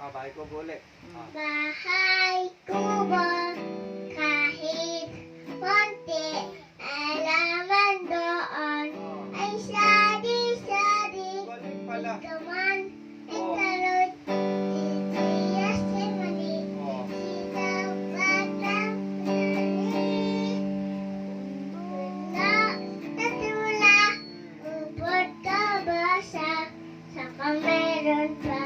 Bahay kubo ulit. Bahay kubo, kahit konti, alaman doon ay sari-sari. Galing pala. Ikaman ay Oh. karot, titiyas ay mali. Oh. Sitaw batang pinali. Tatula, upot ka basa, saka meron pa.